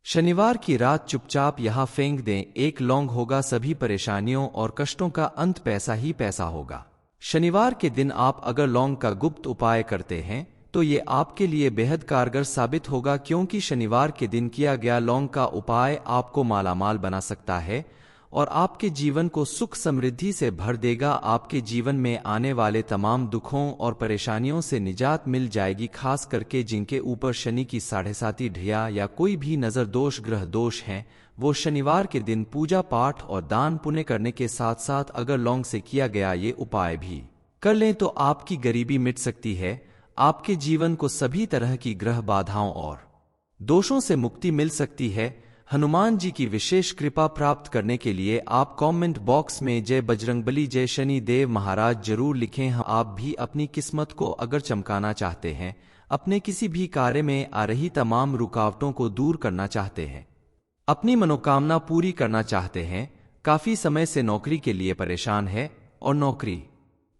शनिवार की रात चुपचाप यहाँ फेंक दें, एक लौंग होगा सभी परेशानियों और कष्टों का अंत, पैसा ही पैसा होगा। शनिवार के दिन आप अगर लौंग का गुप्त उपाय करते हैं तो ये आपके लिए बेहद कारगर साबित होगा, क्योंकि शनिवार के दिन किया गया लौंग का उपाय आपको मालामाल बना सकता है और आपके जीवन को सुख समृद्धि से भर देगा। आपके जीवन में आने वाले तमाम दुखों और परेशानियों से निजात मिल जाएगी, खास करके जिनके ऊपर शनि की 7.5 ढिया या कोई भी नजर दोष ग्रह दोष हैं। वो शनिवार के दिन पूजा पाठ और दान पुण्य करने के साथ साथ अगर लौंग से किया गया ये उपाय भी कर लें तो आपकी गरीबी मिट सकती है, आपके जीवन को सभी तरह की ग्रह बाधाओं और दोषों से मुक्ति मिल सकती है। हनुमान जी की विशेष कृपा प्राप्त करने के लिए आप कमेंट बॉक्स में जय बजरंगबली जय शनि देव महाराज जरूर लिखें। आप भी अपनी किस्मत को अगर चमकाना चाहते हैं, अपने किसी भी कार्य में आ रही तमाम रुकावटों को दूर करना चाहते हैं, अपनी मनोकामना पूरी करना चाहते हैं, काफी समय से नौकरी के लिए परेशान है और नौकरी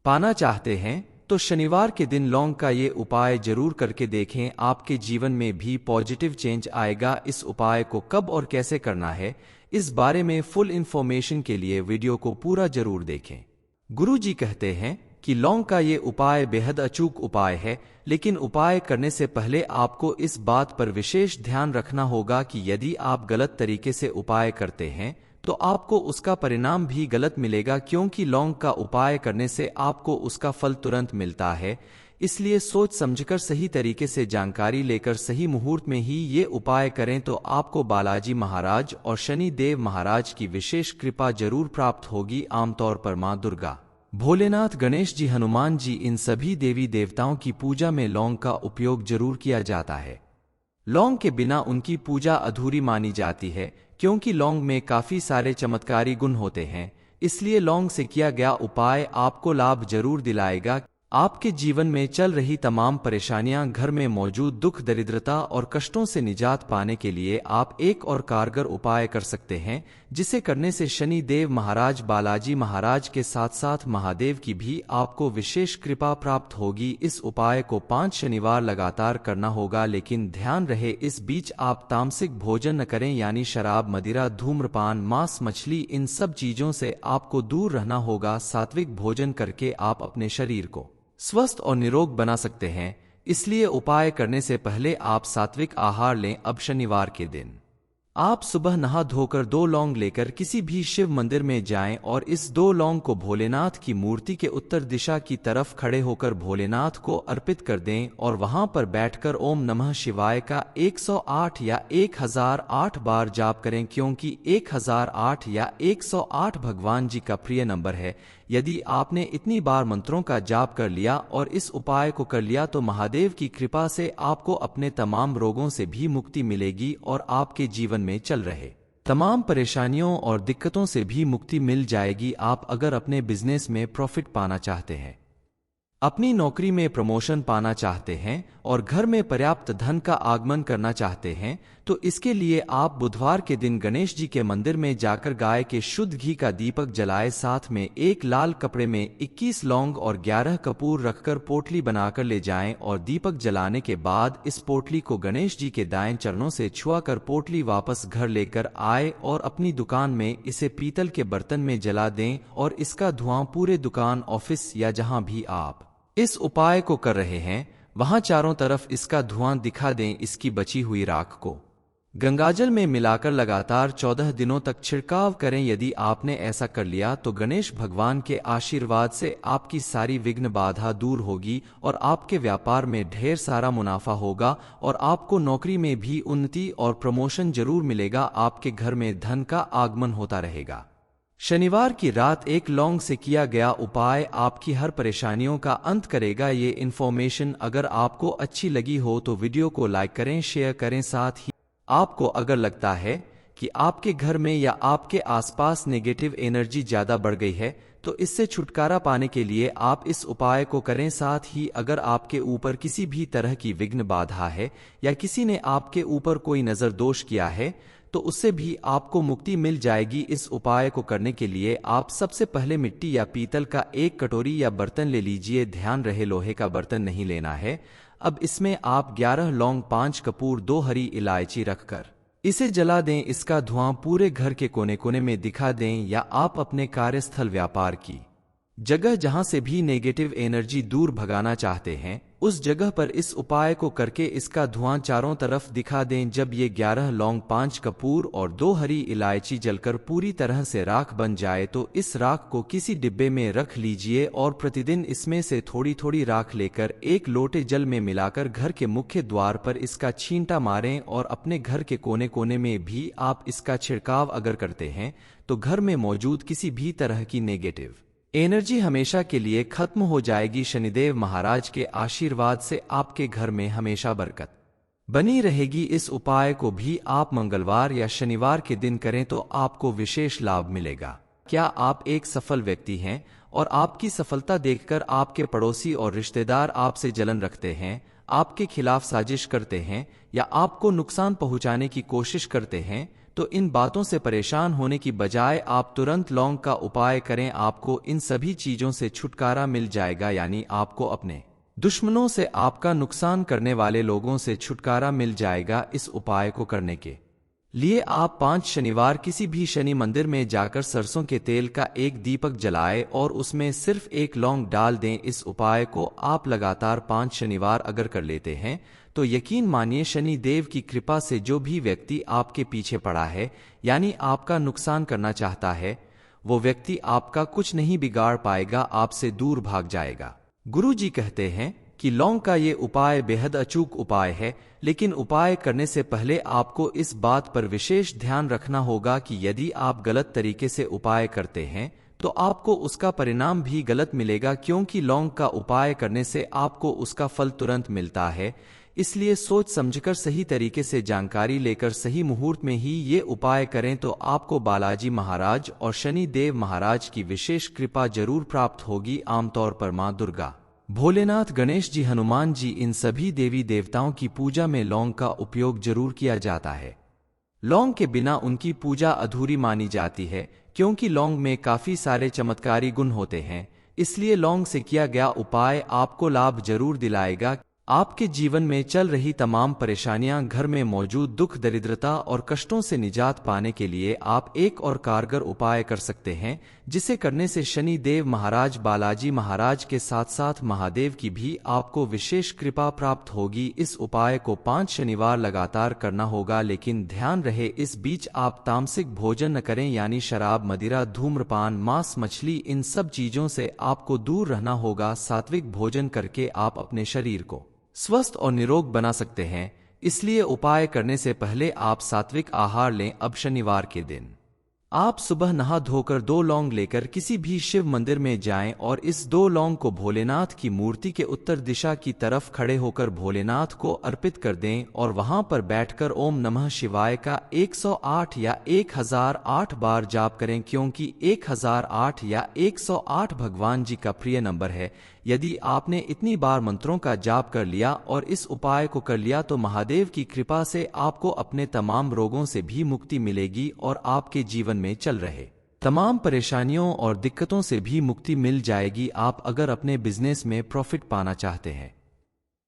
पाना चाहते हैं, तो शनिवार के दिन लौंग का ये उपाय जरूर करके देखें, आपके जीवन में भी पॉजिटिव चेंज आएगा। इस उपाय को कब और कैसे करना है, इस बारे में फुल इंफॉर्मेशन के लिए वीडियो को पूरा जरूर देखें। गुरु जी कहते हैं कि लौंग का ये उपाय बेहद अचूक उपाय है, लेकिन उपाय करने से पहले आपको इस बात पर विशेष ध्यान रखना होगा कि यदि आप गलत तरीके से उपाय करते हैं तो आपको उसका परिणाम भी गलत मिलेगा, क्योंकि लौंग का उपाय करने से आपको उसका फल तुरंत मिलता है। इसलिए सोच समझकर सही तरीके से जानकारी लेकर सही मुहूर्त में ही ये उपाय करें तो आपको बालाजी महाराज और शनि देव महाराज की विशेष कृपा जरूर प्राप्त होगी। आमतौर पर मां दुर्गा, भोलेनाथ, गणेश जी, हनुमान जी, इन सभी देवी देवताओं की पूजा में लौंग का उपयोग जरूर किया जाता है। लौंग के बिना उनकी पूजा अधूरी मानी जाती है, क्योंकि लौंग में काफी सारे चमत्कारी गुण होते हैं। इसलिए लौंग से किया गया उपाय आपको लाभ जरूर दिलाएगा। आपके जीवन में चल रही तमाम परेशानियां, घर में मौजूद दुख, दरिद्रता और कष्टों से निजात पाने के लिए आप एक और कारगर उपाय कर सकते हैं, जिसे करने से शनि देव महाराज, बालाजी महाराज के साथ साथ महादेव की भी आपको विशेष कृपा प्राप्त होगी। इस उपाय को 5 शनिवार लगातार करना होगा, लेकिन ध्यान रहे इस बीच आप तामसिक भोजन न करें, यानी शराब, मदिरा, धूम्रपान, मांस, मछली, इन सब चीजों से आपको दूर रहना होगा। सात्विक भोजन करके आप अपने शरीर को स्वस्थ और निरोग बना सकते हैं। इसलिए उपाय करने से पहले आप सात्विक आहार लें। अब शनिवार के दिन आप सुबह नहा धोकर 2 लौंग लेकर किसी भी शिव मंदिर में जाएं और इस 2 लौंग को भोलेनाथ की मूर्ति के उत्तर दिशा की तरफ खड़े होकर भोलेनाथ को अर्पित कर दें और वहां पर बैठकर ओम नमः शिवाय का 108 या 1008 बार जाप करें, क्योंकि 1008 या 108 भगवान जी का प्रिय नंबर है। यदि आपने इतनी बार मंत्रों का जाप कर लिया और इस उपाय को कर लिया तो महादेव की कृपा से आपको अपने तमाम रोगों से भी मुक्ति मिलेगी और आपके जीवन में चल रहे तमाम परेशानियों और दिक्कतों से भी मुक्ति मिल जाएगी। आप अगर अपने बिजनेस में प्रॉफिट पाना चाहते हैं, अपनी नौकरी में प्रमोशन पाना चाहते हैं और घर में पर्याप्त धन का आगमन करना चाहते हैं, तो इसके लिए आप बुधवार के दिन गणेश जी के मंदिर में जाकर गाय के शुद्ध घी का दीपक जलाए, साथ में एक लाल कपड़े में 21 लौंग और 11 कपूर रखकर पोटली बनाकर ले जाएं और दीपक जलाने के बाद इस पोटली को गणेश जी के दाएं चरणों से छुआकर पोटली वापस घर लेकर आए और अपनी दुकान में इसे पीतल के बर्तन में जला दें और इसका धुआं पूरे दुकान, ऑफिस या जहां भी आप इस उपाय को कर रहे हैं वहां चारों तरफ इसका धुआं दिखा दें। इसकी बची हुई राख को गंगाजल में मिलाकर लगातार 14 दिनों तक छिड़काव करें। यदि आपने ऐसा कर लिया तो गणेश भगवान के आशीर्वाद से आपकी सारी विघ्न बाधा दूर होगी और आपके व्यापार में ढेर सारा मुनाफा होगा और आपको नौकरी में भी उन्नति और प्रमोशन जरूर मिलेगा। आपके घर में धन का आगमन होता रहेगा। शनिवार की रात एक लौंग से किया गया उपाय आपकी हर परेशानियों का अंत करेगा। ये इन्फॉर्मेशन अगर आपको अच्छी लगी हो तो वीडियो को लाइक करें, शेयर करें। साथ ही आपको अगर लगता है कि आपके घर में या आपके आसपास नेगेटिव एनर्जी ज्यादा बढ़ गई है तो इससे छुटकारा पाने के लिए आप इस उपाय को करें। साथ ही अगर आपके ऊपर किसी भी तरह की विघ्न बाधा है या किसी ने आपके ऊपर कोई नजर दोष किया है तो उससे भी आपको मुक्ति मिल जाएगी। इस उपाय को करने के लिए आप सबसे पहले मिट्टी या पीतल का एक कटोरी या बर्तन ले लीजिए। ध्यान रहे लोहे का बर्तन नहीं लेना है। अब इसमें आप 11 लौंग, 5 कपूर, 2 हरी इलायची रखकर इसे जला दें, इसका धुआं पूरे घर के कोने कोने में दिखा दें, या आप अपने कार्यस्थल, व्यापार की जगह जहां से भी नेगेटिव एनर्जी दूर भगाना चाहते हैं, उस जगह पर इस उपाय को करके इसका धुआं चारों तरफ दिखा दें। जब ये 11 लौंग, 5 कपूर और 2 हरी इलायची जलकर पूरी तरह से राख बन जाए तो इस राख को किसी डिब्बे में रख लीजिए और प्रतिदिन इसमें से थोड़ी थोड़ी राख लेकर एक लोटे जल में मिलाकर घर के मुख्य द्वार पर इसका छींटा मारें। और अपने घर के कोने कोने में भी आप इसका छिड़काव अगर करते हैं तो घर में मौजूद किसी भी तरह की नेगेटिव एनर्जी हमेशा के लिए खत्म हो जाएगी। शनिदेव महाराज के आशीर्वाद से आपके घर में हमेशा बरकत बनी रहेगी। इस उपाय को भी आप मंगलवार या शनिवार के दिन करें तो आपको विशेष लाभ मिलेगा। क्या आप एक सफल व्यक्ति हैं और आपकी सफलता देखकर आपके पड़ोसी और रिश्तेदार आपसे जलन रखते हैं, आपके खिलाफ साजिश करते हैं या आपको नुकसान पहुंचाने की कोशिश करते हैं, तो इन बातों से परेशान होने की बजाय आप तुरंत लौंग का उपाय करें। आपको इन सभी चीजों से छुटकारा मिल जाएगा, यानी आपको अपने दुश्मनों से, आपका नुकसान करने वाले लोगों से छुटकारा मिल जाएगा। इस उपाय को करने के लिए आप 5 शनिवार किसी भी शनि मंदिर में जाकर सरसों के तेल का एक दीपक जलाएं और उसमें सिर्फ एक लौंग डाल दें। इस उपाय को आप लगातार 5 शनिवार अगर कर लेते हैं तो यकीन मानिए शनि देव की कृपा से जो भी व्यक्ति आपके पीछे पड़ा है, यानी आपका नुकसान करना चाहता है, वो व्यक्ति आपका कुछ नहीं बिगाड़ पाएगा, आपसे दूर भाग जाएगा। गुरु जी कहते हैं कि लौंग का ये उपाय बेहद अचूक उपाय है, लेकिन उपाय करने से पहले आपको इस बात पर विशेष ध्यान रखना होगा कि यदि आप गलत तरीके से उपाय करते हैं तो आपको उसका परिणाम भी गलत मिलेगा, क्योंकि लौंग का उपाय करने से आपको उसका फल तुरंत मिलता है। इसलिए सोच समझकर सही तरीके से जानकारी लेकर सही मुहूर्त में ही ये उपाय करें तो आपको बालाजी महाराज और शनि देव महाराज की विशेष कृपा जरूर प्राप्त होगी। आमतौर पर मां दुर्गा, भोलेनाथ, गणेश जी, हनुमान जी, इन सभी देवी देवताओं की पूजा में लौंग का उपयोग जरूर किया जाता है। लौंग के बिना उनकी पूजा अधूरी मानी जाती है, क्योंकि लौंग में काफी सारे चमत्कारी गुण होते हैं। इसलिए लौंग से किया गया उपाय आपको लाभ जरूर दिलाएगा। आपके जीवन में चल रही तमाम परेशानियां, घर में मौजूद दुख, दरिद्रता और कष्टों से निजात पाने के लिए आप एक और कारगर उपाय कर सकते हैं, जिसे करने से शनि देव महाराज, बालाजी महाराज के साथ साथ महादेव की भी आपको विशेष कृपा प्राप्त होगी। इस उपाय को 5 शनिवार लगातार करना होगा, लेकिन ध्यान रहे इस बीच आप तामसिक भोजन न करें, यानी शराब, मदिरा, धूम्रपान, मांस, मछली, इन सब चीजों से आपको दूर रहना होगा। सात्विक भोजन करके आप अपने शरीर को स्वस्थ और निरोग बना सकते हैं। इसलिए उपाय करने से पहले आप सात्विक आहार लें। अब शनिवार के दिन आप सुबह नहा धोकर 2 लौंग लेकर किसी भी शिव मंदिर में जाएं और इस 2 लौंग को भोलेनाथ की मूर्ति के उत्तर दिशा की तरफ खड़े होकर भोलेनाथ को अर्पित कर दें और वहां पर बैठकर ओम नमः शिवाय का 108 या 1008 बार जाप करें, क्योंकि 1008 या 108 भगवान जी का प्रिय नंबर है। यदि आपने इतनी बार मंत्रों का जाप कर लिया और इस उपाय को कर लिया तो महादेव की कृपा से आपको अपने तमाम रोगों से भी मुक्ति मिलेगी और आपके जीवन में चल रहे तमाम परेशानियों और दिक्कतों से भी मुक्ति मिल जाएगी। आप अगर अपने बिजनेस में प्रॉफिट पाना चाहते हैं,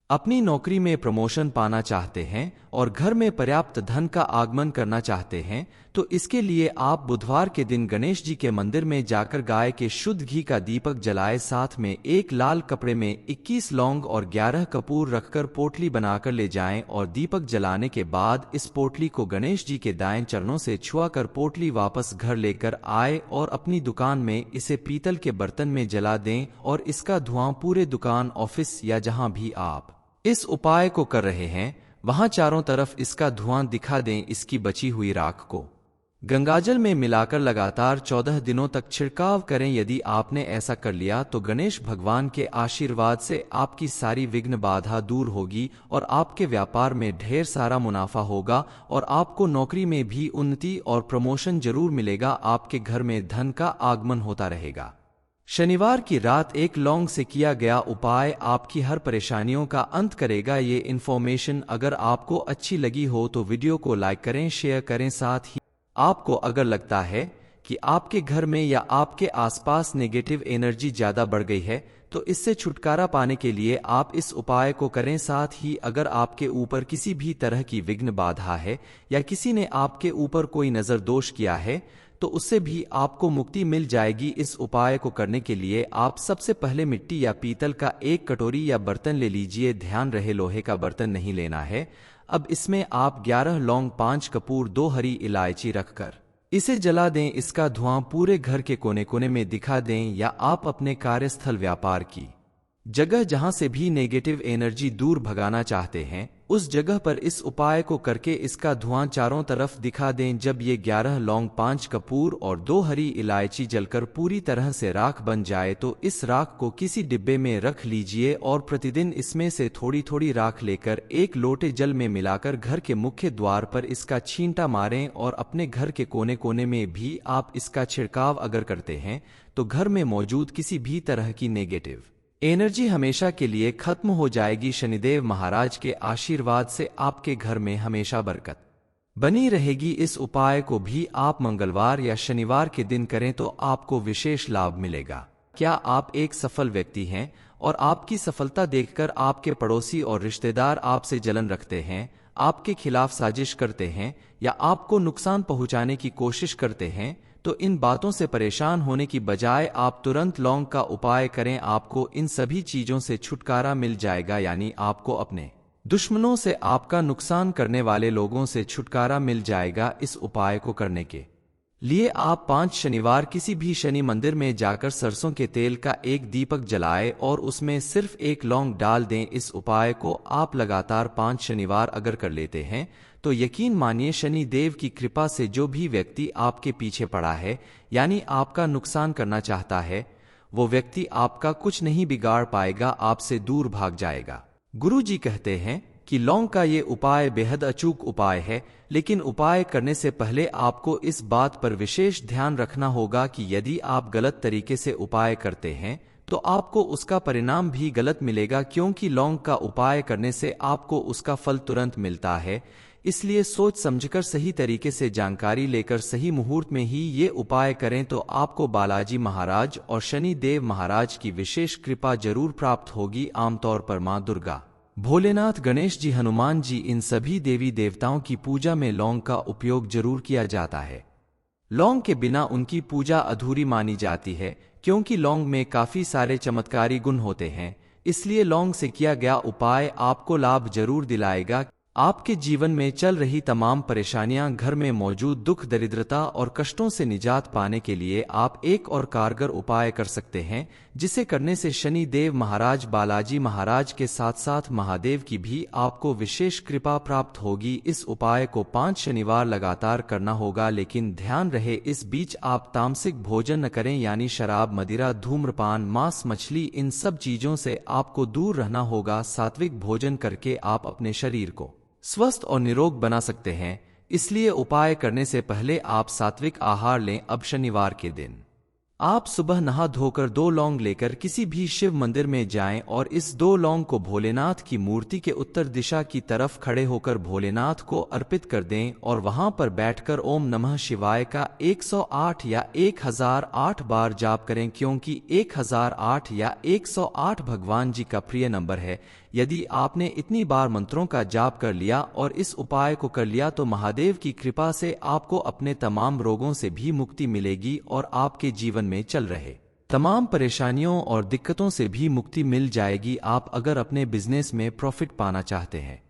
अपनी नौकरी में प्रमोशन पाना चाहते हैं और घर में पर्याप्त धन का आगमन करना चाहते हैं, तो इसके लिए आप बुधवार के दिन गणेश जी के मंदिर में जाकर गाय के शुद्ध घी का दीपक जलाए, साथ में एक लाल कपड़े में 21 लौंग और 11 कपूर रखकर पोटली बनाकर ले जाएं और दीपक जलाने के बाद इस पोटली को गणेश जी के दाएं चरणों से छुआ कर पोटली वापस घर लेकर आए और अपनी दुकान में इसे पीतल के बर्तन में जला दें और इसका धुआं पूरे दुकान, ऑफिस या जहां भी आप इस उपाय को कर रहे हैं वहां चारों तरफ इसका धुआं दिखा दें। इसकी बची हुई राख को गंगाजल में मिलाकर लगातार 14 दिनों तक छिड़काव करें। यदि आपने ऐसा कर लिया तो गणेश भगवान के आशीर्वाद से आपकी सारी विघ्न बाधा दूर होगी और आपके व्यापार में ढेर सारा मुनाफा होगा और आपको नौकरी में भी उन्नति और प्रमोशन जरूर मिलेगा। आपके घर में धन का आगमन होता रहेगा। शनिवार की रात एक लौंग से किया गया उपाय आपकी हर परेशानियों का अंत करेगा। ये इन्फॉर्मेशन अगर आपको अच्छी लगी हो तो वीडियो को लाइक करें, शेयर करें। साथ ही आपको अगर लगता है कि आपके घर में या आपके आसपास नेगेटिव एनर्जी ज्यादा बढ़ गई है तो इससे छुटकारा पाने के लिए आप इस उपाय को करें। साथ ही अगर आपके ऊपर किसी भी तरह की विघ्न बाधा है या किसी ने आपके ऊपर कोई नजर दोष किया है तो उससे भी आपको मुक्ति मिल जाएगी। इस उपाय को करने के लिए आप सबसे पहले मिट्टी या पीतल का एक कटोरी या बर्तन ले लीजिए। ध्यान रहे लोहे का बर्तन नहीं लेना है। अब इसमें आप 11 लौंग, 5 कपूर, 2 हरी इलायची रखकर इसे जला दें। इसका धुआं पूरे घर के कोने कोने में दिखा दें या आप अपने कार्यस्थल, व्यापार की जगह जहां से भी नेगेटिव एनर्जी दूर भगाना चाहते हैं उस जगह पर इस उपाय को करके इसका धुआं चारों तरफ दिखा दें। जब ये 11 लौंग, 5 कपूर और 2 हरी इलायची जलकर पूरी तरह से राख बन जाए तो इस राख को किसी डिब्बे में रख लीजिए और प्रतिदिन इसमें से थोड़ी थोड़ी राख लेकर एक लोटे जल में मिलाकर घर के मुख्य द्वार पर इसका छींटा मारें। और अपने घर के कोने कोने में भी आप इसका छिड़काव अगर करते हैं तो घर में मौजूद किसी भी तरह की नेगेटिव एनर्जी हमेशा के लिए खत्म हो जाएगी। शनिदेव महाराज के आशीर्वाद से आपके घर में हमेशा बरकत बनी रहेगी। इस उपाय को भी आप मंगलवार या शनिवार के दिन करें तो आपको विशेष लाभ मिलेगा। क्या आप एक सफल व्यक्ति हैं और आपकी सफलता देखकर आपके पड़ोसी और रिश्तेदार आपसे जलन रखते हैं, आपके खिलाफ साजिश करते हैं या आपको नुकसान पहुंचाने की कोशिश करते हैं तो इन बातों से परेशान होने की बजाय आप तुरंत लौंग का उपाय करें। आपको इन सभी चीजों से छुटकारा मिल जाएगा, यानी आपको अपने दुश्मनों से, आपका नुकसान करने वाले लोगों से छुटकारा मिल जाएगा। इस उपाय को करने के लिए आप 5 शनिवार किसी भी शनि मंदिर में जाकर सरसों के तेल का एक दीपक जलाएं और उसमें सिर्फ एक लौंग डाल दें। इस उपाय को आप लगातार 5 शनिवार अगर कर लेते हैं तो यकीन मानिए शनि देव की कृपा से जो भी व्यक्ति आपके पीछे पड़ा है यानी आपका नुकसान करना चाहता है वो व्यक्ति आपका कुछ नहीं बिगाड़ पाएगा, आपसे दूर भाग जाएगा। गुरु जी कहते हैं कि लौंग का ये उपाय बेहद अचूक उपाय है, लेकिन उपाय करने से पहले आपको इस बात पर विशेष ध्यान रखना होगा कि यदि आप गलत तरीके से उपाय करते हैं तो आपको उसका परिणाम भी गलत मिलेगा, क्योंकि लौंग का उपाय करने से आपको उसका फल तुरंत मिलता है। इसलिए सोच समझकर सही तरीके से जानकारी लेकर सही मुहूर्त में ही ये उपाय करें तो आपको बालाजी महाराज और शनि देव महाराज की विशेष कृपा जरूर प्राप्त होगी। आमतौर पर मां दुर्गा, भोलेनाथ, गणेश जी, हनुमान जी, इन सभी देवी देवताओं की पूजा में लौंग का उपयोग जरूर किया जाता है। लौंग के बिना उनकी पूजा अधूरी मानी जाती है, क्योंकि लौंग में काफी सारे चमत्कारी गुण होते हैं। इसलिए लौंग से किया गया उपाय आपको लाभ जरूर दिलाएगा। आपके जीवन में चल रही तमाम परेशानियां, घर में मौजूद दुख, दरिद्रता और कष्टों से निजात पाने के लिए आप एक और कारगर उपाय कर सकते हैं, जिसे करने से शनि देव महाराज, बालाजी महाराज के साथ साथ महादेव की भी आपको विशेष कृपा प्राप्त होगी। इस उपाय को 5 शनिवार लगातार करना होगा, लेकिन ध्यान रहे इस बीच आप तामसिक भोजन न करें, यानी शराब, मदिरा, धूम्रपान, मांस, मछली, इन सब चीजों से आपको दूर रहना होगा। सात्विक भोजन करके आप अपने शरीर को स्वस्थ और निरोग बना सकते हैं। इसलिए उपाय करने से पहले आप सात्विक आहार लें। अब शनिवार के दिन आप सुबह नहा धोकर 2 लौंग लेकर किसी भी शिव मंदिर में जाएं और इस 2 लौंग को भोलेनाथ की मूर्ति के उत्तर दिशा की तरफ खड़े होकर भोलेनाथ को अर्पित कर दें और वहां पर बैठकर ओम नमः शिवाय का 108 या 1008 बार जाप करें, क्योंकि 1008 या 108 भगवान जी का प्रिय नंबर है। यदि आपने इतनी बार मंत्रों का जाप कर लिया और इस उपाय को कर लिया तो महादेव की कृपा से आपको अपने तमाम रोगों से भी मुक्ति मिलेगी और आपके जीवन में चल रहे तमाम परेशानियों और दिक्कतों से भी मुक्ति मिल जाएगी। आप अगर अपने बिजनेस में प्रॉफिट पाना चाहते हैं,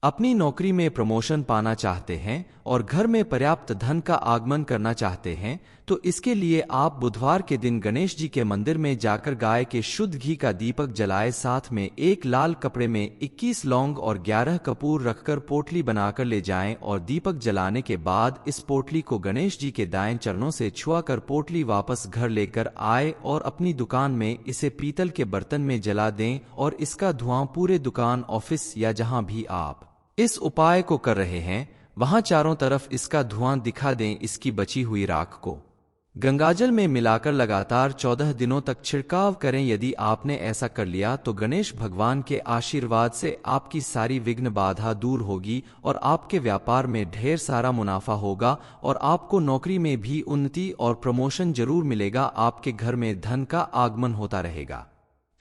अपनी नौकरी में प्रमोशन पाना चाहते हैं और घर में पर्याप्त धन का आगमन करना चाहते हैं तो इसके लिए आप बुधवार के दिन गणेश जी के मंदिर में जाकर गाय के शुद्ध घी का दीपक जलाए, साथ में एक लाल कपड़े में 21 लौंग और 11 कपूर रखकर पोटली बनाकर ले जाएं और दीपक जलाने के बाद इस पोटली को गणेश जी के दाएं चरणों से छुआ कर पोटली वापस घर लेकर आए और अपनी दुकान में इसे पीतल के बर्तन में जला दें और इसका धुआं पूरे दुकान, ऑफिस या जहां भी आप इस उपाय को कर रहे हैं वहां चारों तरफ इसका धुआं दिखा दें। इसकी बची हुई राख को गंगाजल में मिलाकर लगातार 14 दिनों तक छिड़काव करें। यदि आपने ऐसा कर लिया तो गणेश भगवान के आशीर्वाद से आपकी सारी विघ्न बाधा दूर होगी और आपके व्यापार में ढेर सारा मुनाफा होगा और आपको नौकरी में भी उन्नति और प्रमोशन जरूर मिलेगा। आपके घर में धन का आगमन होता रहेगा।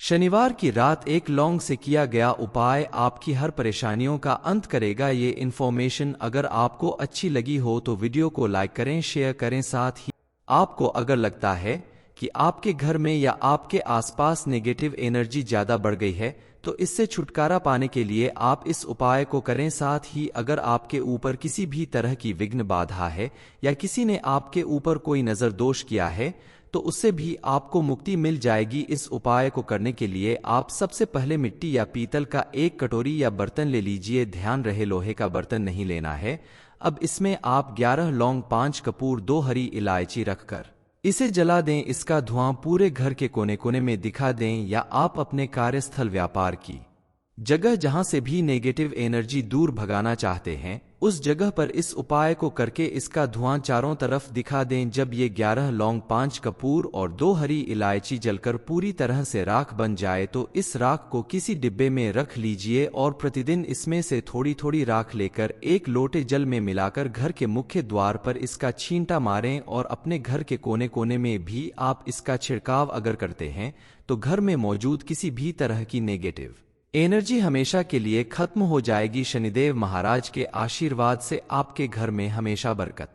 शनिवार की रात एक लौंग से किया गया उपाय आपकी हर परेशानियों का अंत करेगा। ये इन्फॉर्मेशन अगर आपको अच्छी लगी हो तो वीडियो को लाइक करें, शेयर करें। साथ ही आपको अगर लगता है कि आपके घर में या आपके आसपास नेगेटिव एनर्जी ज्यादा बढ़ गई है तो इससे छुटकारा पाने के लिए आप इस उपाय को करें। साथ ही अगर आपके ऊपर किसी भी तरह की विघ्न बाधा है या किसी ने आपके ऊपर कोई नजर दोष किया है तो उससे भी आपको मुक्ति मिल जाएगी। इस उपाय को करने के लिए आप सबसे पहले मिट्टी या पीतल का एक कटोरी या बर्तन ले लीजिए। ध्यान रहे लोहे का बर्तन नहीं लेना है। अब इसमें आप 11 लौंग, 5 कपूर, 2 हरी इलायची रखकर इसे जला दें। इसका धुआं पूरे घर के कोने कोने में दिखा दें या आप अपने कार्यस्थल, व्यापार की जगह जहां से भी नेगेटिव एनर्जी दूर भगाना चाहते हैं उस जगह पर इस उपाय को करके इसका धुआं चारों तरफ दिखा दें। जब ये 11 लौंग, 5 कपूर और 2 हरी इलायची जलकर पूरी तरह से राख बन जाए तो इस राख को किसी डिब्बे में रख लीजिए और प्रतिदिन इसमें से थोड़ी थोड़ी राख लेकर एक लोटे जल में मिलाकर घर के मुख्य द्वार पर इसका छींटा मारें। और अपने घर के कोने कोने में भी आप इसका छिड़काव अगर करते हैं तो घर में मौजूद किसी भी तरह की नेगेटिव एनर्जी हमेशा के लिए खत्म हो जाएगी। शनिदेव महाराज के आशीर्वाद से आपके घर में हमेशा बरकत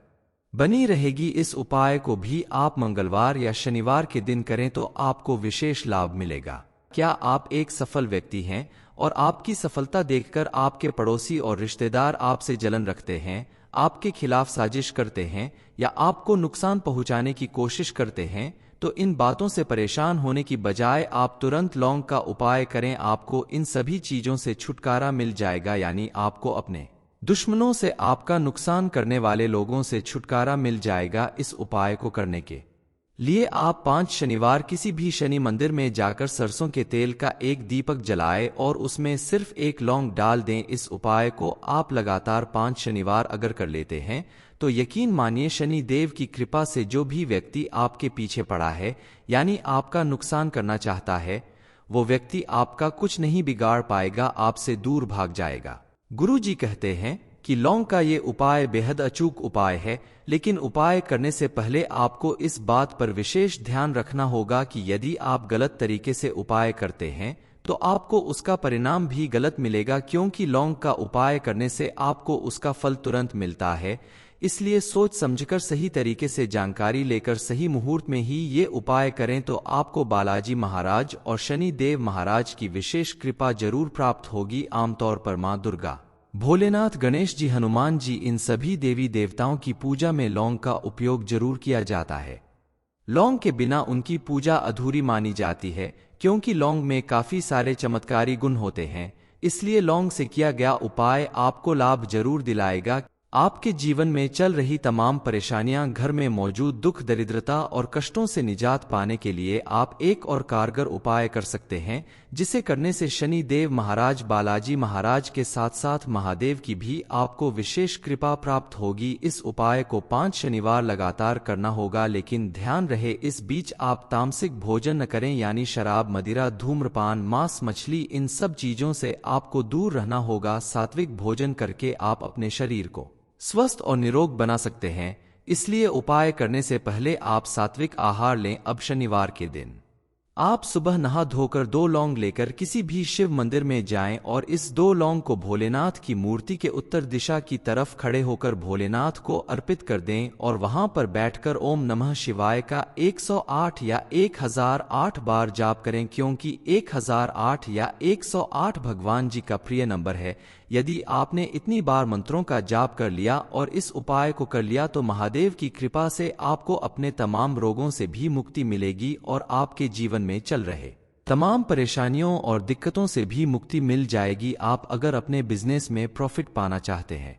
बनी रहेगी। इस उपाय को भी आप मंगलवार या शनिवार के दिन करें तो आपको विशेष लाभ मिलेगा। क्या आप एक सफल व्यक्ति हैं और आपकी सफलता देखकर आपके पड़ोसी और रिश्तेदार आपसे जलन रखते हैं, आपके खिलाफ साजिश करते हैं या आपको नुकसान पहुंचाने की कोशिश करते हैं तो इन बातों से परेशान होने की बजाय आप तुरंत लौंग का उपाय करें। आपको इन सभी चीजों से छुटकारा मिल जाएगा, यानी आपको अपने दुश्मनों से, आपका नुकसान करने वाले लोगों से छुटकारा मिल जाएगा। इस उपाय को करने के लिए आप 5 शनिवार किसी भी शनि मंदिर में जाकर सरसों के तेल का एक दीपक जलाएं और उसमें सिर्फ एक लौंग डाल दें। इस उपाय को आप लगातार 5 शनिवार अगर कर लेते हैं तो यकीन मानिए शनि देव की कृपा से जो भी व्यक्ति आपके पीछे पड़ा है यानी आपका नुकसान करना चाहता है वो व्यक्ति आपका कुछ नहीं बिगाड़ पाएगा, आपसे दूर भाग जाएगा। गुरु जी कहते हैं कि लौंग का ये उपाय बेहद अचूक उपाय है, लेकिन उपाय करने से पहले आपको इस बात पर विशेष ध्यान रखना होगा कि यदि आप गलत तरीके से उपाय करते हैं तो आपको उसका परिणाम भी गलत मिलेगा, क्योंकि लौंग का उपाय करने से आपको उसका फल तुरंत मिलता है। इसलिए सोच समझकर सही तरीके से जानकारी लेकर सही मुहूर्त में ही ये उपाय करें तो आपको बालाजी महाराज और शनि देव महाराज की विशेष कृपा जरूर प्राप्त होगी। आमतौर पर मां दुर्गा, भोलेनाथ, गणेश जी, हनुमान जी, इन सभी देवी देवताओं की पूजा में लौंग का उपयोग जरूर किया जाता है। लौंग के बिना उनकी पूजा अधूरी मानी जाती है, क्योंकि लौंग में काफी सारे चमत्कारी गुण होते हैं। इसलिए लौंग से किया गया उपाय आपको लाभ जरूर दिलाएगा। आपके जीवन में चल रही तमाम परेशानियां, घर में मौजूद दुख, दरिद्रता और कष्टों से निजात पाने के लिए आप एक और कारगर उपाय कर सकते हैं, जिसे करने से शनि देव महाराज, बालाजी महाराज के साथ साथ महादेव की भी आपको विशेष कृपा प्राप्त होगी। इस उपाय को 5 शनिवार लगातार करना होगा, लेकिन ध्यान रहे इस बीच आप तामसिक भोजन न करें, यानी शराब, मदिरा, धूम्रपान, मांस, मछली, इन सब चीजों से आपको दूर रहना होगा। सात्विक भोजन करके आप अपने शरीर को स्वस्थ और निरोग बना सकते हैं। इसलिए उपाय करने से पहले आप सात्विक आहार लें। अब शनिवार के दिन आप सुबह नहा धोकर 2 लौंग लेकर किसी भी शिव मंदिर में जाएं और इस 2 लौंग को भोलेनाथ की मूर्ति के उत्तर दिशा की तरफ खड़े होकर भोलेनाथ को अर्पित कर दें और वहां पर बैठकर ओम नमः शिवाय का 108 या 1008 बार जाप करें, क्योंकि 1008 या 108 भगवान जी का प्रिय नंबर है। यदि आपने इतनी बार मंत्रों का जाप कर लिया और इस उपाय को कर लिया तो महादेव की कृपा से आपको अपने तमाम रोगों से भी मुक्ति मिलेगी और आपके जीवन में चल रहे तमाम परेशानियों और दिक्कतों से भी मुक्ति मिल जाएगी। आप अगर अपने बिजनेस में प्रॉफिट पाना चाहते हैं,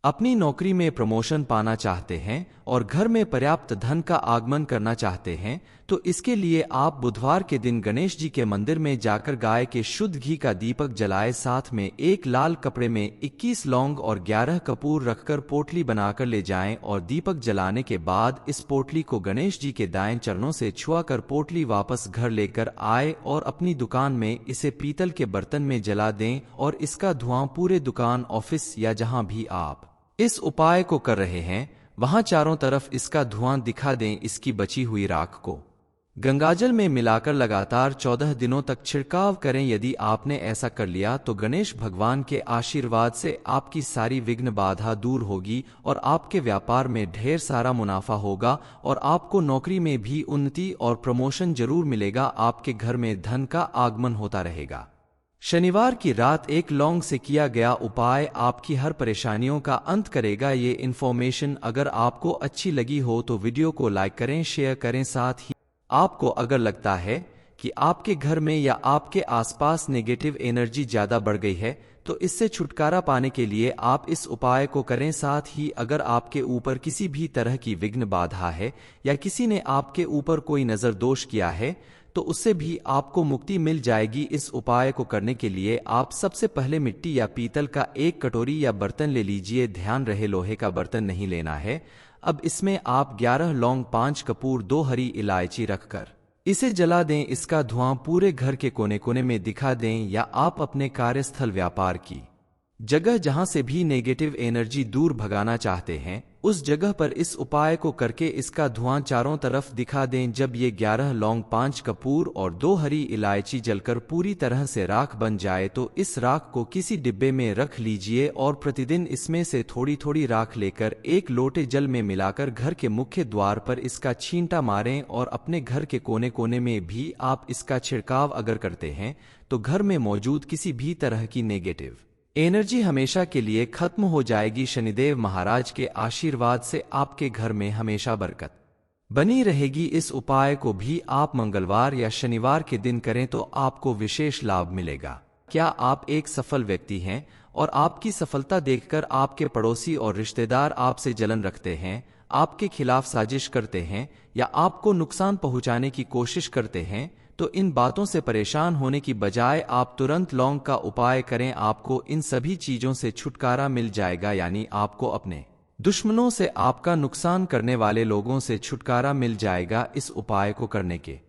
अपनी नौकरी में प्रमोशन पाना चाहते हैं और घर में पर्याप्त धन का आगमन करना चाहते हैं तो इसके लिए आप बुधवार के दिन गणेश जी के मंदिर में जाकर गाय के शुद्ध घी का दीपक जलाए, साथ में एक लाल कपड़े में 21 लौंग और 11 कपूर रखकर पोटली बनाकर ले जाएं और दीपक जलाने के बाद इस पोटली को गणेश जी के दाएं चरणों से छुआकर पोटली वापस घर लेकर आए और अपनी दुकान में इसे पीतल के बर्तन में जला दें और इसका धुआं पूरे दुकान, ऑफिस या जहां भी आप इस उपाय को कर रहे हैं वहां चारों तरफ इसका धुआं दिखा दें। इसकी बची हुई राख को गंगाजल में मिलाकर लगातार 14 दिनों तक छिड़काव करें। यदि आपने ऐसा कर लिया तो गणेश भगवान के आशीर्वाद से आपकी सारी विघ्न बाधा दूर होगी और आपके व्यापार में ढेर सारा मुनाफा होगा और आपको नौकरी में भी उन्नति और प्रमोशन जरूर मिलेगा। आपके घर में धन का आगमन होता रहेगा। शनिवार की रात एक लौंग से किया गया उपाय आपकी हर परेशानियों का अंत करेगा। ये इन्फॉर्मेशन अगर आपको अच्छी लगी हो तो वीडियो को लाइक करें, शेयर करें। साथ ही आपको अगर लगता है कि आपके घर में या आपके आसपास नेगेटिव एनर्जी ज्यादा बढ़ गई है तो इससे छुटकारा पाने के लिए आप इस उपाय को करें। साथ ही अगर आपके ऊपर किसी भी तरह की विघ्न बाधा है या किसी ने आपके ऊपर कोई नजर दोष किया है तो उससे भी आपको मुक्ति मिल जाएगी। इस उपाय को करने के लिए आप सबसे पहले मिट्टी या पीतल का एक कटोरी या बर्तन ले लीजिए। ध्यान रहे लोहे का बर्तन नहीं लेना है। अब इसमें आप 11 लौंग, 5 कपूर, 2 हरी इलायची रखकर इसे जला दें। इसका धुआं पूरे घर के कोने कोने में दिखा दें या आप अपने कार्यस्थल, व्यापार की जगह जहां से भी नेगेटिव एनर्जी दूर भगाना चाहते हैं उस जगह पर इस उपाय को करके इसका धुआं चारों तरफ दिखा दें। जब ये 11 लौंग, 5 कपूर और 2 हरी इलायची जलकर पूरी तरह से राख बन जाए तो इस राख को किसी डिब्बे में रख लीजिए और प्रतिदिन इसमें से थोड़ी थोड़ी राख लेकर एक लोटे जल में मिलाकर घर के मुख्य द्वार पर इसका छींटा मारें। और अपने घर के कोने कोने में भी आप इसका छिड़काव अगर करते हैं तो घर में मौजूद किसी भी तरह की नेगेटिव एनर्जी हमेशा के लिए खत्म हो जाएगी। शनिदेव महाराज के आशीर्वाद से आपके घर में हमेशा बरकत बनी रहेगी। इस उपाय को भी आप मंगलवार या शनिवार के दिन करें तो आपको विशेष लाभ मिलेगा। क्या आप एक सफल व्यक्ति हैं और आपकी सफलता देखकर आपके पड़ोसी और रिश्तेदार आपसे जलन रखते हैं, आपके खिलाफ साजिश करते हैं या आपको नुकसान पहुंचाने की कोशिश करते हैं तो इन बातों से परेशान होने की बजाय आप तुरंत लौंग का उपाय करें। आपको इन सभी चीजों से छुटकारा मिल जाएगा। यानी आपको अपने दुश्मनों से, आपका नुकसान करने वाले लोगों से छुटकारा मिल जाएगा। इस उपाय को करने के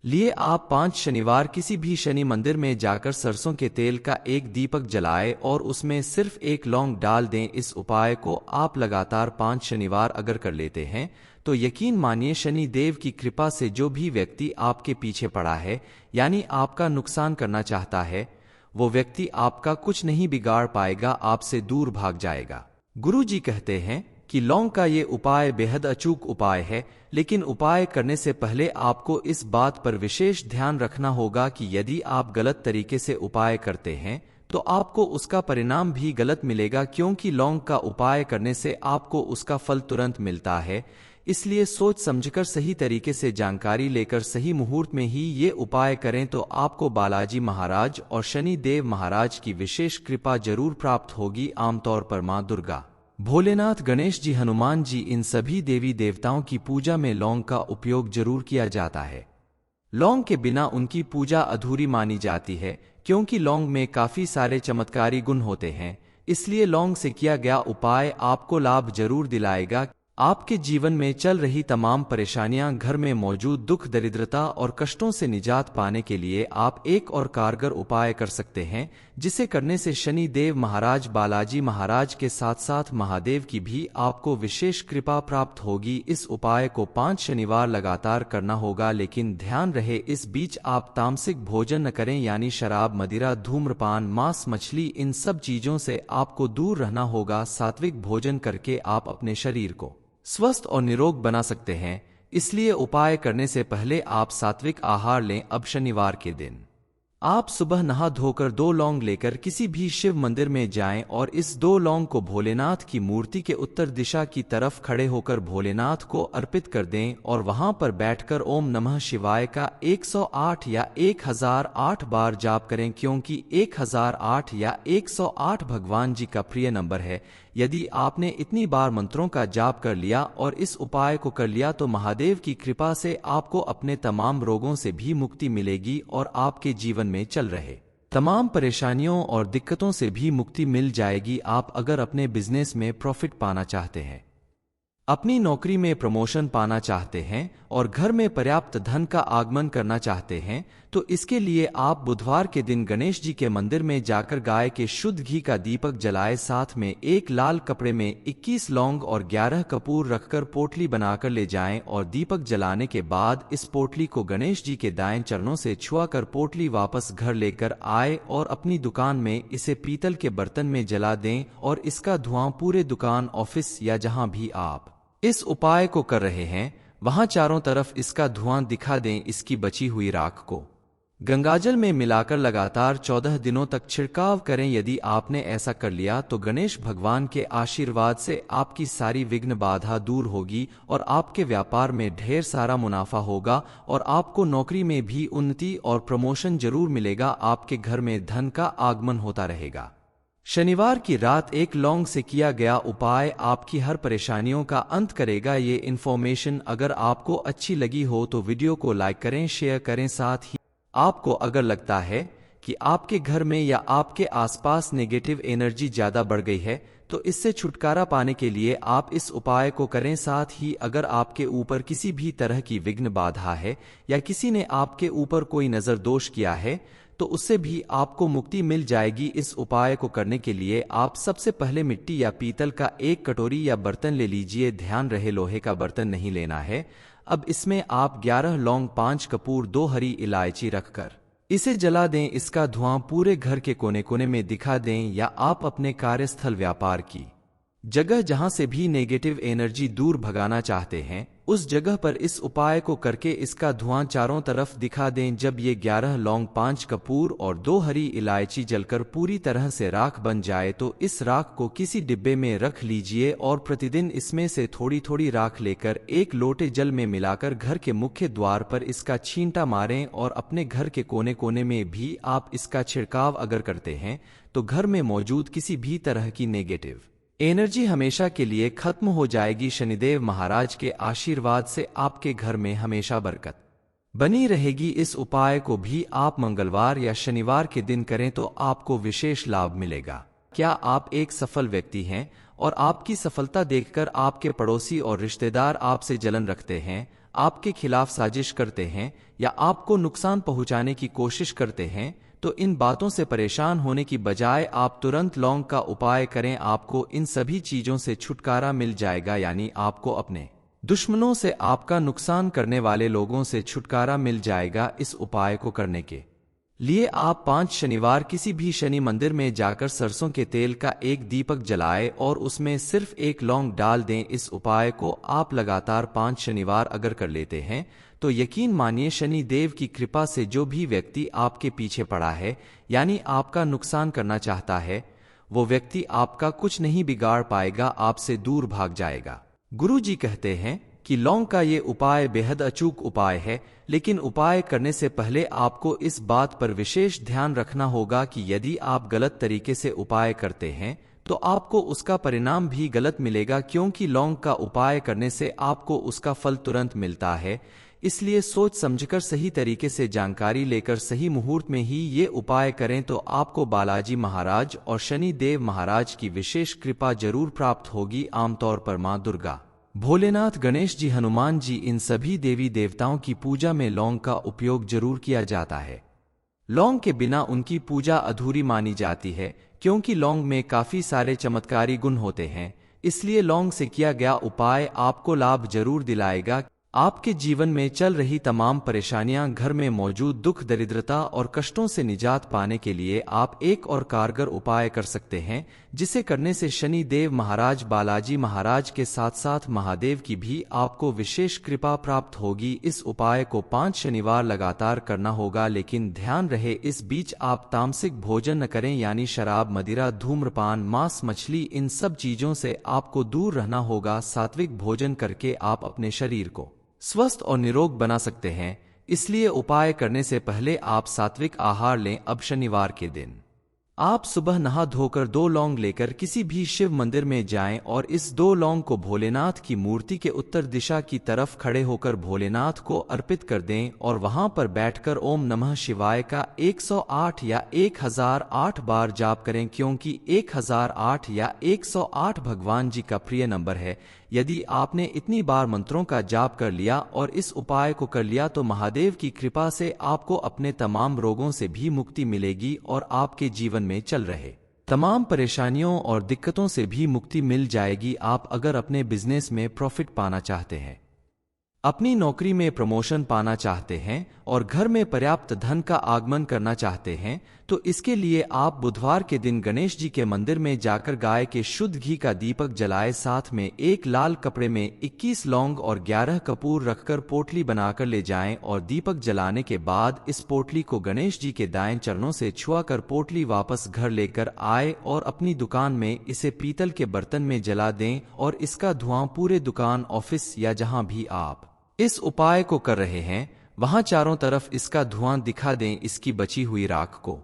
लिए आप 5 शनिवार किसी भी शनि मंदिर में जाकर सरसों के तेल का एक दीपक जलाएं और उसमें सिर्फ एक लौंग डाल दें। इस उपाय को आप लगातार 5 शनिवार अगर कर लेते हैं तो यकीन मानिए शनि देव की कृपा से जो भी व्यक्ति आपके पीछे पड़ा है यानी आपका नुकसान करना चाहता है वो व्यक्ति आपका कुछ नहीं बिगाड़ पाएगा, आपसे दूर भाग जाएगा। गुरु जी कहते हैं कि लौंग का ये उपाय बेहद अचूक उपाय है, लेकिन उपाय करने से पहले आपको इस बात पर विशेष ध्यान रखना होगा कि यदि आप गलत तरीके से उपाय करते हैं तो आपको उसका परिणाम भी गलत मिलेगा, क्योंकि लौंग का उपाय करने से आपको उसका फल तुरंत मिलता है। इसलिए सोच समझकर सही तरीके से जानकारी लेकर सही मुहूर्त में ही ये उपाय करें तो आपको बालाजी महाराज और शनि देव महाराज की विशेष कृपा जरूर प्राप्त होगी। आमतौर पर मां दुर्गा, भोलेनाथ, गणेश जी, हनुमान जी, इन सभी देवी देवताओं की पूजा में लौंग का उपयोग जरूर किया जाता है। लौंग के बिना उनकी पूजा अधूरी मानी जाती है, क्योंकि लौंग में काफी सारे चमत्कारी गुण होते हैं। इसलिए लौंग से किया गया उपाय आपको लाभ जरूर दिलाएगा। आपके जीवन में चल रही तमाम परेशानियां, घर में मौजूद दुख, दरिद्रता और कष्टों से निजात पाने के लिए आप एक और कारगर उपाय कर सकते हैं, जिसे करने से शनि देव महाराज, बालाजी महाराज के साथ साथ महादेव की भी आपको विशेष कृपा प्राप्त होगी। इस उपाय को 5 शनिवार लगातार करना होगा, लेकिन ध्यान रहे इस बीच आप तामसिक भोजन न करें, यानी शराब, मदिरा, धूम्रपान, मांस, मछली, इन सब चीजों से आपको दूर रहना होगा। सात्विक भोजन करके आप अपने शरीर को स्वस्थ और निरोग बना सकते हैं। इसलिए उपाय करने से पहले आप सात्विक आहार लें। अब शनिवार के दिन आप सुबह नहा धोकर 2 लौंग लेकर किसी भी शिव मंदिर में जाएं और इस 2 लौंग को भोलेनाथ की मूर्ति के उत्तर दिशा की तरफ खड़े होकर भोलेनाथ को अर्पित कर दें और वहां पर बैठकर ओम नमः शिवाय का 108 या 1008 बार जाप करें, क्योंकि 1008 या 108 भगवान जी का प्रिय नंबर है। यदि आपने इतनी बार मंत्रों का जाप कर लिया और इस उपाय को कर लिया तो महादेव की कृपा से आपको अपने तमाम रोगों से भी मुक्ति मिलेगी और आपके जीवन में चल रहे तमाम परेशानियों और दिक्कतों से भी मुक्ति मिल जाएगी। आप अगर अपने बिजनेस में प्रॉफिट पाना चाहते हैं, अपनी नौकरी में प्रमोशन पाना चाहते हैं और घर में पर्याप्त धन का आगमन करना चाहते हैं तो तो इसके लिए आप बुधवार के दिन गणेश जी के मंदिर में जाकर गाय के शुद्ध घी का दीपक जलाए, साथ में एक लाल कपड़े में 21 लौंग और 11 कपूर रखकर पोटली बनाकर ले जाएं और दीपक जलाने के बाद इस पोटली को गणेश जी के दाएं चरणों से छुआकर पोटली वापस घर लेकर आए और अपनी दुकान में इसे पीतल के बर्तन में जला दें और इसका धुआं पूरे दुकान, ऑफिस या जहां भी आप इस उपाय को कर रहे हैं वहां चारों तरफ इसका धुआं दिखा दें। इसकी बची हुई राख को गंगाजल में मिलाकर लगातार 14 दिनों तक छिड़काव करें। यदि आपने ऐसा कर लिया तो गणेश भगवान के आशीर्वाद से आपकी सारी विघ्न बाधा दूर होगी और आपके व्यापार में ढेर सारा मुनाफा होगा और आपको नौकरी में भी उन्नति और प्रमोशन जरूर मिलेगा। आपके घर में धन का आगमन होता रहेगा। शनिवार की रात एक लौंग से किया गया उपाय आपकी हर परेशानियों का अंत करेगा। ये इन्फॉर्मेशन अगर आपको अच्छी लगी हो तो वीडियो को लाइक करें, शेयर करें। साथ ही आपको अगर लगता है कि आपके घर में या आपके आसपास नेगेटिव एनर्जी ज्यादा बढ़ गई है तो इससे छुटकारा पाने के लिए आप इस उपाय को करें। साथ ही अगर आपके ऊपर किसी भी तरह की विघ्न बाधा है या किसी ने आपके ऊपर कोई नजर दोष किया है तो उससे भी आपको मुक्ति मिल जाएगी। इस उपाय को करने के लिए आप सबसे पहले मिट्टी या पीतल का एक कटोरी या बर्तन ले लीजिए। ध्यान रहे लोहे का बर्तन नहीं लेना है। अब इसमें आप 11 लौंग, 5 कपूर, 2 हरी इलायची रखकर इसे जला दें। इसका धुआं पूरे घर के कोने कोने में दिखा दें या आप अपने कार्यस्थल, व्यापार की जगह जहां से भी नेगेटिव एनर्जी दूर भगाना चाहते हैं उस जगह पर इस उपाय को करके इसका धुआं चारों तरफ दिखा दें। जब ये 11 लौंग, 5 कपूर और 2 हरी इलायची जलकर पूरी तरह से राख बन जाए तो इस राख को किसी डिब्बे में रख लीजिए और प्रतिदिन इसमें से थोड़ी थोड़ी राख लेकर एक लोटे जल में मिलाकर घर के मुख्य द्वार पर इसका छींटा मारें और अपने घर के कोने कोने में भी आप इसका छिड़काव अगर करते हैं तो घर में मौजूद किसी भी तरह की नेगेटिव एनर्जी हमेशा के लिए खत्म हो जाएगी। शनिदेव महाराज के आशीर्वाद से आपके घर में हमेशा बरकत बनी रहेगी। इस उपाय को भी आप मंगलवार या शनिवार के दिन करें तो आपको विशेष लाभ मिलेगा। क्या आप एक सफल व्यक्ति हैं और आपकी सफलता देखकर आपके पड़ोसी और रिश्तेदार आपसे जलन रखते हैं, आपके खिलाफ साजिश करते हैं या आपको नुकसान पहुंचाने की कोशिश करते हैं तो इन बातों से परेशान होने की बजाय आप तुरंत लौंग का उपाय करें। आपको इन सभी चीजों से छुटकारा मिल जाएगा, यानी आपको अपने दुश्मनों से, आपका नुकसान करने वाले लोगों से छुटकारा मिल जाएगा। इस उपाय को करने के लिए आप 5 शनिवार किसी भी शनि मंदिर में जाकर सरसों के तेल का एक दीपक जलाएं और उसमें सिर्फ एक लौंग डाल दें। इस उपाय को आप लगातार 5 शनिवार अगर कर लेते हैं तो यकीन मानिए शनि देव की कृपा से जो भी व्यक्ति आपके पीछे पड़ा है यानी आपका नुकसान करना चाहता है वो व्यक्ति आपका कुछ नहीं बिगाड़ पाएगा, आपसे दूर भाग जाएगा। गुरु जी कहते हैं कि लौंग का ये उपाय बेहद अचूक उपाय है, लेकिन उपाय करने से पहले आपको इस बात पर विशेष ध्यान रखना होगा कि यदि आप गलत तरीके से उपाय करते हैं तो आपको उसका परिणाम भी गलत मिलेगा, क्योंकि लौंग का उपाय करने से आपको उसका फल तुरंत मिलता है। इसलिए सोच समझकर सही तरीके से जानकारी लेकर सही मुहूर्त में ही ये उपाय करें तो आपको बालाजी महाराज और शनि देव महाराज की विशेष कृपा जरूर प्राप्त होगी। आमतौर पर मां दुर्गा, भोलेनाथ, गणेश जी, हनुमान जी, इन सभी देवी देवताओं की पूजा में लौंग का उपयोग जरूर किया जाता है। लौंग के बिना उनकी पूजा अधूरी मानी जाती है, क्योंकि लौंग में काफी सारे चमत्कारी गुण होते हैं। इसलिए लौंग से किया गया उपाय आपको लाभ जरूर दिलाएगा। आपके जीवन में चल रही तमाम परेशानियां, घर में मौजूद दुख, दरिद्रता और कष्टों से निजात पाने के लिए आप एक और कारगर उपाय कर सकते हैं, जिसे करने से शनि देव महाराज, बालाजी महाराज के साथ साथ महादेव की भी आपको विशेष कृपा प्राप्त होगी। इस उपाय को 5 शनिवार लगातार करना होगा, लेकिन ध्यान रहे इस बीच आप तामसिक भोजन न करें, यानी शराब, मदिरा, धूम्रपान, मांस, मछली, इन सब चीजों से आपको दूर रहना होगा। सात्विक भोजन करके आप अपने शरीर को स्वस्थ और निरोग बना सकते हैं। इसलिए उपाय करने से पहले आप सात्विक आहार लें। अब शनिवार के दिन आप सुबह नहा धोकर 2 लौंग लेकर किसी भी शिव मंदिर में जाएं और इस 2 लौंग को भोलेनाथ की मूर्ति के उत्तर दिशा की तरफ खड़े होकर भोलेनाथ को अर्पित कर दें और वहां पर बैठकर ओम नमः शिवाय का 108 या 1008 बार जाप करें, क्योंकि 1008 या 108 भगवान जी का प्रिय नंबर है। यदि आपने इतनी बार मंत्रों का जाप कर लिया और इस उपाय को कर लिया तो महादेव की कृपा से आपको अपने तमाम रोगों से भी मुक्ति मिलेगी और आपके जीवन में चल रहे तमाम परेशानियों और दिक्कतों से भी मुक्ति मिल जाएगी। आप अगर अपने बिजनेस में प्रॉफिट पाना चाहते हैं, अपनी नौकरी में प्रमोशन पाना चाहते हैं और घर में पर्याप्त धन का आगमन करना चाहते हैं, तो इसके लिए आप बुधवार के दिन गणेश जी के मंदिर में जाकर गाय के शुद्ध घी का दीपक जलाए, साथ में एक लाल कपड़े में 21 लौंग और 11 कपूर रखकर पोटली बनाकर ले जाएं और दीपक जलाने के बाद इस पोटली को गणेश जी के दाएं चरणों से छुआकर पोटली वापस घर लेकर आए और अपनी दुकान में इसे पीतल के बर्तन में जला दें और इसका धुआं पूरे दुकान, ऑफिस या जहां भी आप इस उपाय को कर रहे हैं वहां चारों तरफ इसका धुआं दिखा दें। इसकी बची हुई राख को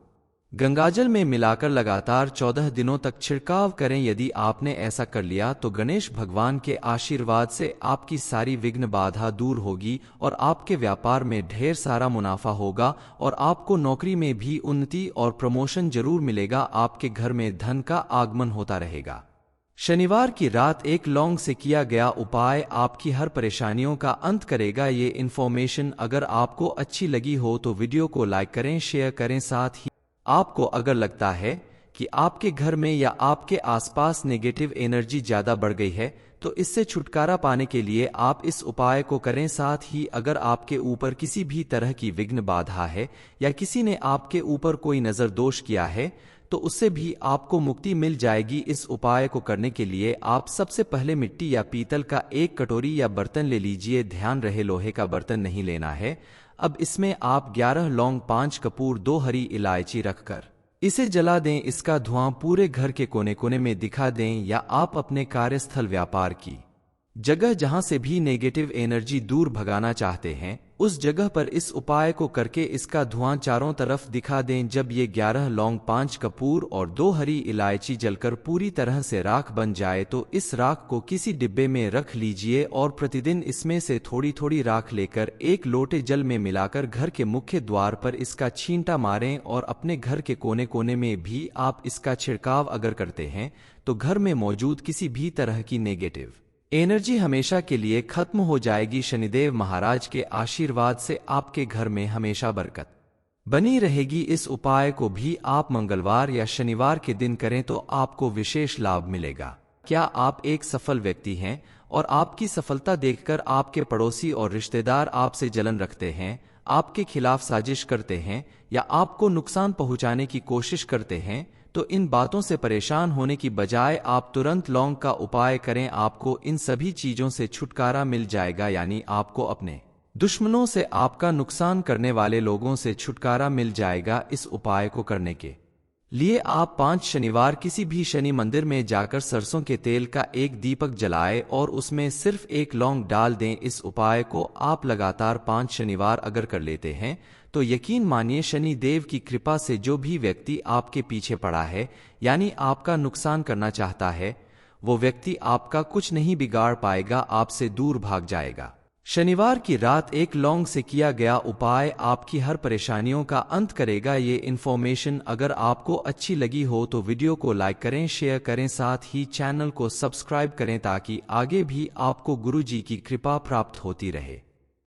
गंगाजल में मिलाकर लगातार 14 दिनों तक छिड़काव करें। यदि आपने ऐसा कर लिया तो गणेश भगवान के आशीर्वाद से आपकी सारी विघ्न बाधा दूर होगी और आपके व्यापार में ढेर सारा मुनाफा होगा और आपको नौकरी में भी उन्नति और प्रमोशन जरूर मिलेगा। आपके घर में धन का आगमन होता रहेगा। शनिवार की रात 1 लौंग से किया गया उपाय आपकी हर परेशानियों का अंत करेगा। ये इन्फॉर्मेशन अगर आपको अच्छी लगी हो तो वीडियो को लाइक करें, शेयर करें। साथ ही आपको अगर लगता है कि आपके घर में या आपके आसपास नेगेटिव एनर्जी ज्यादा बढ़ गई है तो इससे छुटकारा पाने के लिए आप इस उपाय को करें। साथ ही अगर आपके ऊपर किसी भी तरह की विघ्न बाधा है या किसी ने आपके ऊपर कोई नजर दोष किया है तो उससे भी आपको मुक्ति मिल जाएगी। इस उपाय को करने के लिए आप सबसे पहले मिट्टी या पीतल का एक कटोरी या बर्तन ले लीजिए। ध्यान रहे लोहे का बर्तन नहीं लेना है। अब इसमें आप 11 लौंग, 5 कपूर, 2 हरी इलायची रखकर इसे जला दें। इसका धुआं पूरे घर के कोने कोने में दिखा दें या आप अपने कार्यस्थल, व्यापार की जगह जहां से भी नेगेटिव एनर्जी दूर भगाना चाहते हैं उस जगह पर इस उपाय को करके इसका धुआं चारों तरफ दिखा दें। जब ये 11 लौंग, 5 कपूर और 2 हरी इलायची जलकर पूरी तरह से राख बन जाए तो इस राख को किसी डिब्बे में रख लीजिए और प्रतिदिन इसमें से थोड़ी थोड़ी राख लेकर 1 लोटे जल में मिलाकर घर के मुख्य द्वार पर इसका छींटा मारें और अपने घर के कोने कोने में भी आप इसका छिड़काव अगर करते हैं तो घर में मौजूद किसी भी तरह की नेगेटिव एनर्जी हमेशा के लिए खत्म हो जाएगी। शनिदेव महाराज के आशीर्वाद से आपके घर में हमेशा बरकत बनी रहेगी। इस उपाय को भी आप मंगलवार या शनिवार के दिन करें तो आपको विशेष लाभ मिलेगा। क्या आप एक सफल व्यक्ति हैं और आपकी सफलता देखकर आपके पड़ोसी और रिश्तेदार आपसे जलन रखते हैं, आपके खिलाफ साजिश करते हैं या आपको नुकसान पहुंचाने की कोशिश करते हैं, तो इन बातों से परेशान होने की बजाय आप तुरंत लौंग का उपाय करें। आपको इन सभी चीजों से छुटकारा मिल जाएगा, यानी आपको अपने दुश्मनों से, आपका नुकसान करने वाले लोगों से छुटकारा मिल जाएगा। इस उपाय को करने के लिए आप 5 शनिवार किसी भी शनि मंदिर में जाकर सरसों के तेल का एक दीपक जलाएं और उसमें सिर्फ 1 लौंग डाल दें। इस उपाय को आप लगातार 5 शनिवार अगर कर लेते हैं तो यकीन मानिए शनि देव की कृपा से जो भी व्यक्ति आपके पीछे पड़ा है यानी आपका नुकसान करना चाहता है, वो व्यक्ति आपका कुछ नहीं बिगाड़ पाएगा, आपसे दूर भाग जाएगा। शनिवार की रात 1 लौंग से किया गया उपाय आपकी हर परेशानियों का अंत करेगा। ये इन्फॉर्मेशन अगर आपको अच्छी लगी हो तो वीडियो को लाइक करें, शेयर करें, साथ ही चैनल को सब्सक्राइब करें ताकि आगे भी आपको गुरु जी की कृपा प्राप्त होती रहे।